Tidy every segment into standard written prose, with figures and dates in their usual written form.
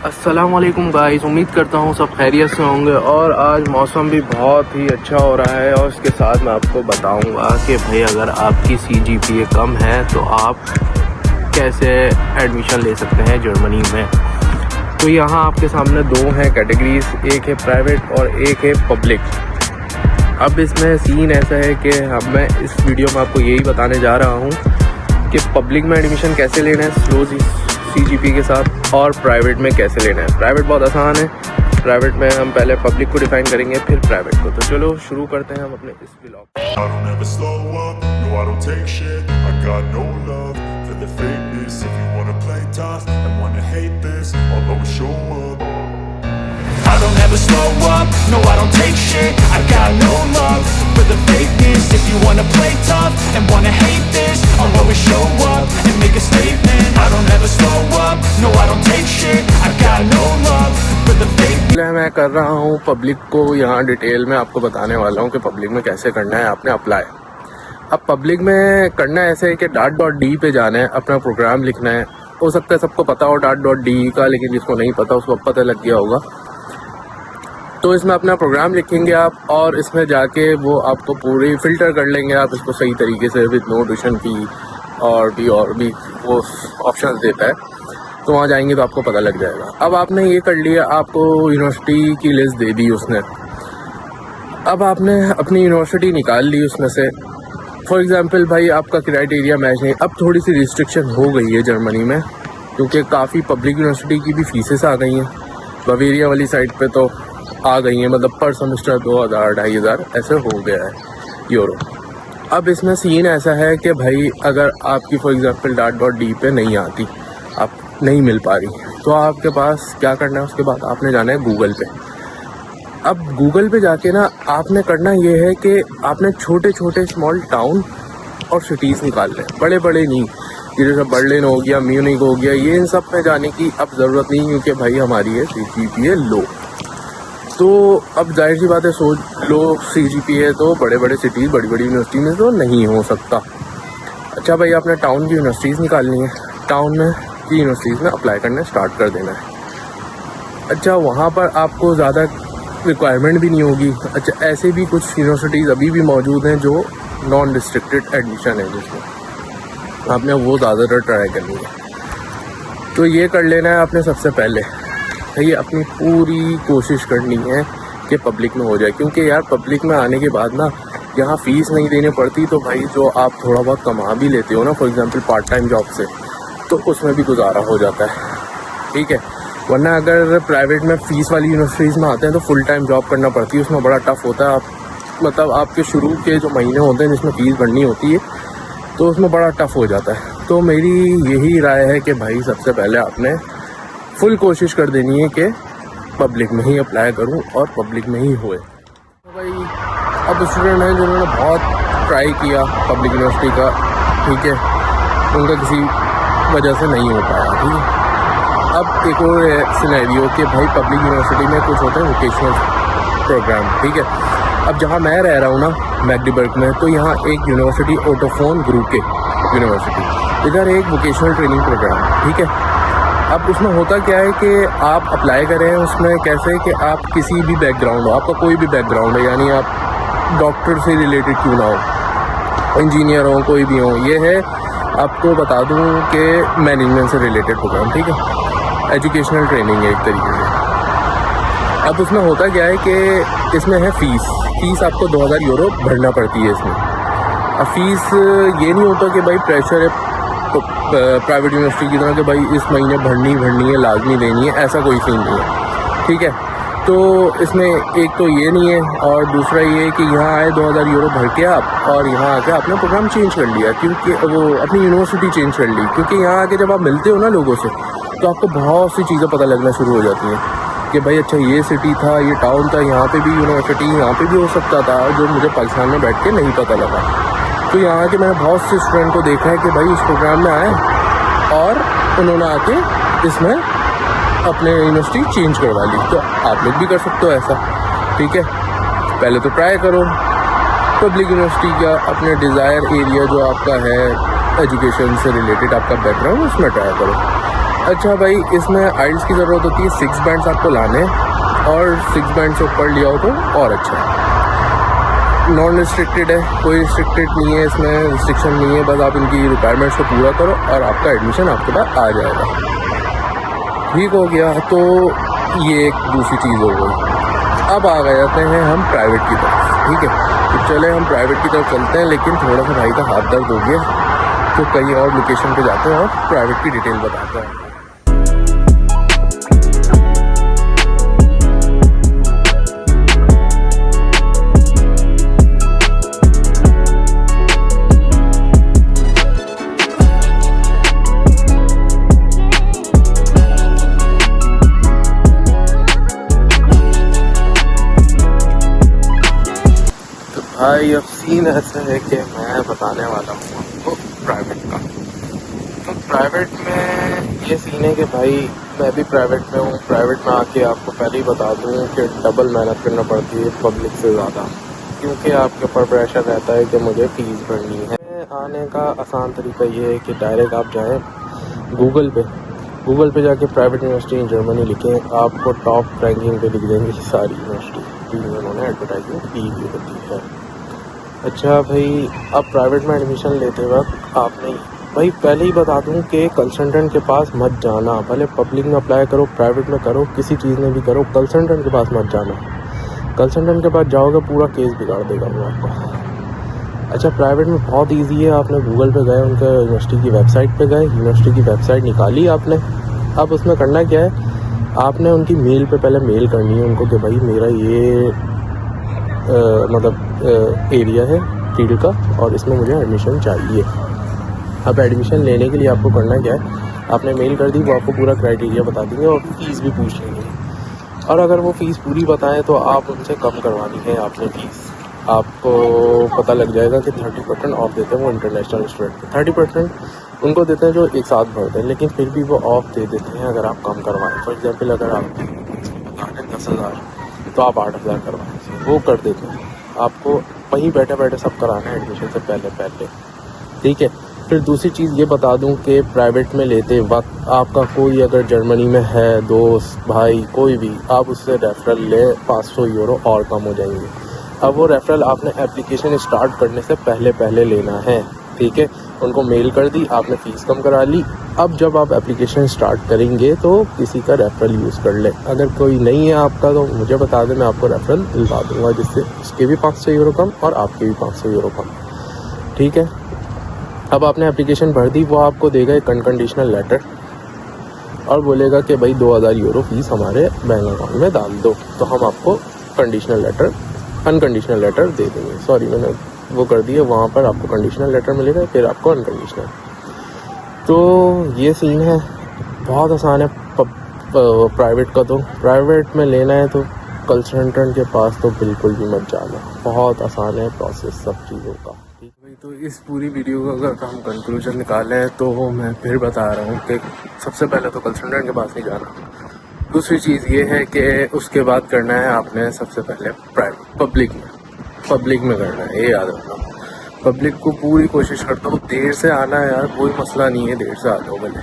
अस्सलामुअलैकुम गाइस, उम्मीद करता हूँ सब खैरियत से होंगे। और आज मौसम भी बहुत ही अच्छा हो रहा है। और इसके साथ मैं आपको बताऊँगा कि भाई अगर आपकी CGPA कम है तो आप कैसे एडमिशन ले सकते हैं जर्मनी में। तो यहाँ आपके सामने दो हैं कैटेगरीज, एक है प्राइवेट और एक है पब्लिक। अब इसमें सीन ऐसा है कि मैं इस वीडियो में आपको यही बताने जा रहा हूँ कि पब्लिक में एडमिशन कैसे लेना है स्लो CGPA के साथ, और प्राइवेट में कैसे लेना है। प्राइवेट बहुत आसान है। प्राइवेट में हम पहले पब्लिक को डिफाइन करेंगे फिर प्राइवेट को। तो चलो शुरू करते हैं हम अपने इस vlog. I don't ever slow up, no I don't take shit. I got no love for the fakeness. If you wanna play tough and wanna hate this, I'll always show up and make a statement. I don't ever slow up, no I don't take shit. I got no love for the fakeness. मैं कर रहा हूँ public को, यहाँ detail में आपको बताने वाला हूँ कि पब्लिक में कैसे करना है आपने अप्लाई। अब पब्लिक में करना ऐसे है कि .d पे जाना है, अपना प्रोग्राम लिखना है। हो सकता है सबको पता हो .d का, लेकिन जिसको नहीं पता उसको पता लग गया होगा। तो इसमें अपना प्रोग्राम लिखेंगे आप, और इसमें जाके वो आपको पूरी फ़िल्टर कर लेंगे आप इसको सही तरीके से विद नो ट्यूशन फी और भी वो ऑप्शंस देता है। तो वहाँ जाएंगे तो आपको पता लग जाएगा। अब आपने ये कर लिया, आपको यूनिवर्सिटी की लिस्ट दे दी उसने। अब आपने अपनी यूनिवर्सिटी निकाल ली उसमें से। फॉर एग्ज़ाम्पल भाई आपका क्राइटेरिया मैच नहीं। अब थोड़ी सी रिस्ट्रिक्शन हो गई है जर्मनी में, क्योंकि काफ़ी पब्लिक यूनिवर्सिटी की भी फीसेस आ गई हैं। बवेरिया वाली साइड पे तो आ गई हैं, मतलब पर सेमेस्टर 2000-2500 ऐसे हो गया है यूरो। अब इसमें सीन ऐसा है कि भाई अगर आपकी फॉर एग्ज़ाम्पल .d पे नहीं आती, आप नहीं मिल पा रही, तो आपके पास क्या करना है, उसके बाद आपने जाना है गूगल पे। अब गूगल पे जाके ना आपने करना ये है कि आपने छोटे छोटे स्मॉल टाउन और सिटीज़ निकाल लें, बड़े बड़े नहीं। जैसे बर्लिन हो गया, म्यूनिक हो गया, ये इन सब में जाने की अब ज़रूरत नहीं, क्योंकि भाई हमारी है CGPA लो। तो अब जाहिर सी बात है, सोच लो CGPA तो बड़े बड़े सिटीज़ बड़ी बड़ी यूनिवर्सिटी में तो नहीं हो सकता। अच्छा भाई आपने टाउन की यूनिवर्सिटीज़ निकालनी है, टाउन में की यूनिवर्सिटीज़ में अप्लाई करना स्टार्ट कर देना है। अच्छा वहाँ पर आपको ज़्यादा रिक्वायरमेंट भी नहीं होगी। अच्छा ऐसे भी कुछ यूनिवर्सिटीज़ अभी भी मौजूद हैं जो नॉन रिस्ट्रिक्टेड एडमिशन है, जिसमें आपने वो ज़्यादातर ट्राई करनी है। तो ये कर लेना है आपने सबसे पहले। ये अपनी पूरी कोशिश करनी है कि पब्लिक में हो जाए, क्योंकि यार पब्लिक में आने के बाद ना यहाँ फ़ीस नहीं देनी पड़ती। तो भाई जो आप थोड़ा बहुत कमा भी लेते हो ना, for example part time job से, तो उसमें भी गुजारा हो जाता है, ठीक है। वरना अगर प्राइवेट में फ़ीस वाली यूनिवर्सिटीज़ में आते हैं तो फुल टाइम जॉब करना पड़ती है, उसमें बड़ा टफ होता है। मतलब आपके शुरू के जो महीने होते हैं जिसमें फ़ीस भरनी होती है, तो उसमें बड़ा टफ हो जाता है। तो मेरी यही राय है कि भाई सबसे पहले आपने फुल कोशिश कर देनी है कि पब्लिक में ही अप्लाई करूं और पब्लिक में ही होए। तो भाई अब स्टूडेंट हैं जिन्होंने बहुत ट्राई किया पब्लिक यूनिवर्सिटी का, ठीक है, उनका किसी वजह से नहीं हो पाया, ठीक है। अब एक और सिनेरियो कि भाई पब्लिक यूनिवर्सिटी में कुछ होते हैं वोकेशनल प्रोग्राम, ठीक है। अब जहाँ मैं रह रहा हूँ ना मैगडीबर्ग में, तो यहाँ एक यूनिवर्सिटी ओटोफोन ग्रुप के यूनिवर्सिटी, इधर एक वोकेशनल ट्रेनिंग प्रोग्राम, ठीक है। अब उसमें होता क्या है कि आप अप्लाई करें उसमें कैसे कि आप किसी भी बैकग्राउंड हो, आपका कोई भी बैकग्राउंड है, यानी आप डॉक्टर से रिलेटेड क्यों ना हो, इंजीनियर हो, कोई भी हो। ये है आपको बता दूं कि मैनेजमेंट से रिलेटेड प्रोग्राम, ठीक है, एजुकेशनल ट्रेनिंग है एक तरीके से। अब उसमें होता क्या है कि इसमें है फ़ीस आपको 2000 यूरो भरना पड़ती है इसमें। अब फ़ीस ये नहीं होता कि भाई प्रेशर है प्राइवेट यूनिवर्सिटी की तरह कि भाई इस महीने भरनी है, लाजमी देनी है, ऐसा कोई सीन नहीं है, ठीक है। तो इसमें एक तो ये नहीं है, और दूसरा ये है कि यहाँ आए 2000 यूरो भर के आप, और यहाँ आके आपने प्रोग्राम चेंज कर लिया, क्योंकि वो अपनी यूनिवर्सिटी चेंज कर ली। क्योंकि यहाँ आके जब आप मिलते हो ना लोगों से, तो आपको बहुत सी चीज़ें पता लगना शुरू हो जाती हैं कि भाई अच्छा ये सिटी था, ये टाउन था, यहाँ पे भी यूनिवर्सिटी यहाँ पे भी हो सकता था, जो मुझे पाकिस्तान में बैठ के नहीं पता लगा। तो यहाँ के मैंने बहुत से स्टूडेंट को देखा है कि भाई इस प्रोग्राम में आए और उन्होंने आके इसमें अपने यूनिवर्सिटी चेंज करवा ली। तो आप लोग भी कर सकते हो ऐसा, ठीक है। पहले तो ट्राई करो पब्लिक यूनिवर्सिटी का, अपने डिज़ायर एरिया जो आपका है एजुकेशन से रिलेटेड आपका बैकग्राउंड, उसमें ट्राई करो। अच्छा भाई, इसमें आइल्स की ज़रूरत होती है 6 बैंड्स आपको लाने, और 6 बैंड से ऊपर लिया हो तो और अच्छा है। नॉन रिस्ट्रिक्टेड है, कोई रिस्ट्रिक्टेड नहीं है, इसमें रिस्ट्रिक्शन नहीं है, बस आप इनकी रिक्वायरमेंट्स को पूरा करो और आपका एडमिशन आपके पास आ जाएगा। ठीक हो गया, तो ये एक दूसरी चीज़ हो गई। अब आ गए जाते हैं हम प्राइवेट की तरफ। ठीक है, तो चले हम प्राइवेट की तरफ चलते हैं, लेकिन थोड़ा सा भाई का हाथ दर्द हो गया तो कहीं और लोकेशन पे जाते हैं और प्राइवेट की डिटेल बताते हैं। भाई अब सीन ऐसा है कि मैं बताने वाला हूँ आपको प्राइवेट का। तो प्राइवेट में ये सीन है कि भाई मैं भी प्राइवेट में हूँ। प्राइवेट में आके आपको पहले ही बता दूँ कि डबल मेहनत करना पड़ती है पब्लिक से ज़्यादा, क्योंकि आपके ऊपर प्रेशर रहता है कि मुझे फ़ीस भरनी है। आने का आसान तरीका ये है कि डायरेक्ट आप जाएँ गूगल पे जाके प्राइवेट यूनिवर्सिटी इन जर्मनी लिखें, आपको टॉप रैंकिंग पे लिख देंगे सारी यूनिवर्सिटी जिनमें उन्होंने एडवर्टाइजमेंट की हुई होती है। अच्छा भाई, अब प्राइवेट में एडमिशन लेते वक्त आपने भाई पहले ही बता दूं कि कंसल्टेंट के पास मत जाना। भले पब्लिक में अप्लाई करो, प्राइवेट में करो, किसी चीज़ में भी करो, कंसल्टेंट के पास मत जाना। कंसल्टेंट के पास जाओगे पूरा केस बिगाड़ देगा वो आपका। अच्छा, प्राइवेट में बहुत इजी है। आपने गूगल पे गए, उनके यूनिवर्सिटी की वेबसाइट पे गए, यूनिवर्सिटी की वेबसाइट निकाली आपने। अब उसमें करना क्या है, आपने उनकी मेल पे पहले मेल करनी है उनको कि भाई मेरा ये एरिया है फील्ड का और इसमें मुझे एडमिशन चाहिए। अब एडमिशन लेने के लिए आपको करना क्या है, आपने मेल कर दी, वो आपको पूरा क्राइटेरिया बता देंगे और फ़ीस भी पूछ लेंगे। और अगर वो फ़ीस पूरी बताएं तो आप उनसे कम करवानी है आपने फ़ीस। आपको पता लग जाएगा कि 30% ऑफ देते हैं वो इंटरनेशनल स्टूडेंट को। 30% उनको देते हैं जो एक साथ भरते हैं, लेकिन फिर भी वो ऑफ दे देते हैं अगर आप कम करवाएं। फॉर एग्जाम्पल, अगर आप बता रहे 10,000 तो आप 8,000 करवाएं, वो कर देते हैं। आपको वहीं बैठे बैठे सब कराना है एडमिशन से पहले। ठीक है, फिर दूसरी चीज़ ये बता दूं कि प्राइवेट में लेते वक्त आपका कोई अगर जर्मनी में है दोस्त भाई कोई भी, आप उससे रेफरल लें, 500 यूरो और कम हो जाएंगे। अब वो रेफरल आपने एप्लीकेशन स्टार्ट करने से पहले लेना है। ठीक है, उनको मेल कर दी, आपने फ़ीस कम करा ली। अब जब आप एप्लीकेशन स्टार्ट करेंगे तो किसी का रेफरल यूज़ कर लें। अगर कोई नहीं है आपका तो मुझे बता दें, मैं आपको रेफरल दिलवा दूँगा, जिससे उसके भी 500 यूरो कम और आपके भी 500 यूरो कम। ठीक है, अब आपने एप्लीकेशन भर दी, वो आपको देगा एक अनकंडीशनल लेटर और बोलेगा कि भाई 2,000 यूरो फ़ीस हमारे बैंक अकाउंट में डाल दो, तो हम आपको अनकंडीशनल लेटर दे देंगे। सॉरी, मैंने वो कर दिया, वहाँ पर आपको कंडीशनल लेटर मिलेगा, फिर आपको अनकंडीशनल। तो ये सीन है, बहुत आसान है प्राइवेट का। तो प्राइवेट में लेना है तो कंसल्टेंट के पास तो बिल्कुल भी मत जाना, बहुत आसान है प्रोसेस सब चीज़ों का। ठीक भाई, तो इस पूरी वीडियो का अगर हम कंक्लूजन निकालें तो मैं फिर बता रहा हूँ कि सबसे पहले तो कंसल्टेंट के पास नहीं जाना। दूसरी चीज़ ये है कि उसके बाद करना है आपने सबसे पहले पब्लिक में करना है, ये याद रखना। पब्लिक को पूरी कोशिश करता हूँ देर से आना है यार, कोई मसला नहीं है, देर से आ जाओ भले,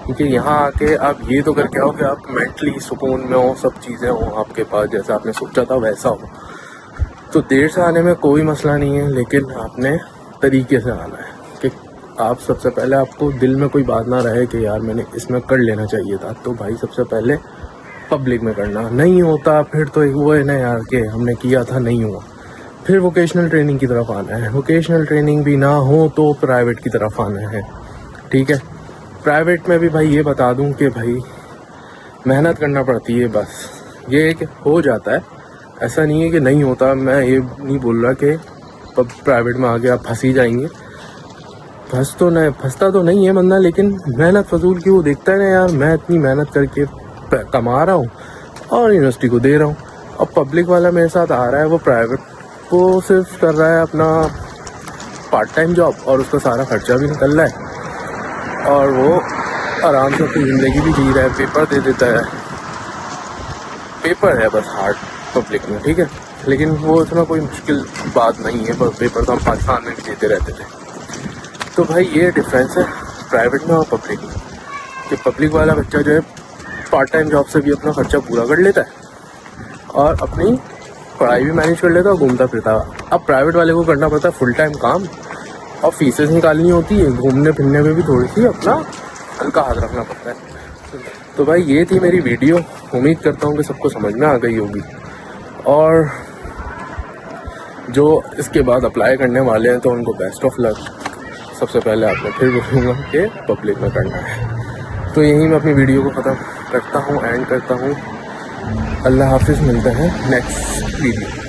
क्योंकि यहाँ आके आप ये तो करके आओ कि आप मेंटली सुकून में हो, सब चीज़ें हो आपके पास, जैसा आपने सोचा था वैसा हो। तो देर से आने में कोई मसला नहीं है, लेकिन आपने तरीके से आना है कि आप सबसे पहले, आपको दिल में कोई बात ना रहे कि यार मैंने इसमें कर लेना चाहिए था। तो भाई सबसे पहले पब्लिक में करना। नहीं होता फिर तो वो है ना यार कि हमने किया था नहीं हुआ, फिर वोकेशनल ट्रेनिंग की तरफ आना है। वोकेशनल ट्रेनिंग भी ना हो तो प्राइवेट की तरफ आना है। ठीक है, प्राइवेट में भी भाई ये बता दूं कि भाई मेहनत करना पड़ती है, बस ये है कि हो जाता है, ऐसा नहीं है कि नहीं होता। मैं ये नहीं बोल रहा कि प्राइवेट में आके आप फंस ही जाएंगे, फंसता तो नहीं है बंदा, लेकिन मेहनत फजूल की वो देखता है ना यार, मैं इतनी मेहनत करके कमा रहा हूँ और यूनिवर्सिटी को दे रहा हूँ। अब पब्लिक वाला मेरे साथ आ रहा है, वो प्राइवेट को सिर्फ कर रहा है अपना पार्ट टाइम जॉब और उसका सारा खर्चा भी निकल रहा है और वो आराम से अपनी ज़िंदगी भी जी रहा है, पेपर दे देता है। पेपर है बस हार्ड पब्लिक में, ठीक है, लेकिन वो इतना कोई मुश्किल बात नहीं है, पर पेपर तो हम पाकिस्तान में भी देते रहते थे। तो भाई ये डिफरेंस है प्राइवेट में और पब्लिक में। कि पब्लिक वाला बच्चा जो है पार्ट टाइम जॉब से भी अपना खर्चा पूरा कर लेता है और अपनी पढ़ाई भी मैनेज कर लेता है और घूमता फिरता है। अब प्राइवेट वाले को करना पड़ता है फुल टाइम काम और फीसेस निकालनी होती है, घूमने फिरने में भी थोड़ी सी अपना हल्का हाथ रखना पड़ता है। तो भाई ये थी मेरी वीडियो, उम्मीद करता हूँ कि सबको समझ में आ गई होगी। और जो इसके बाद अप्लाई करने वाले हैं तो उनको बेस्ट ऑफ लक। सबसे पहले आपने फिर बोलूँगा कि पब्लिक में करना है। तो यहीं मैं अपनी वीडियो को ख़त्म करता हूँ, एंड करता हूँ। अल्लाह हाफिज़, मिलते हैं नेक्स्ट वीडियो।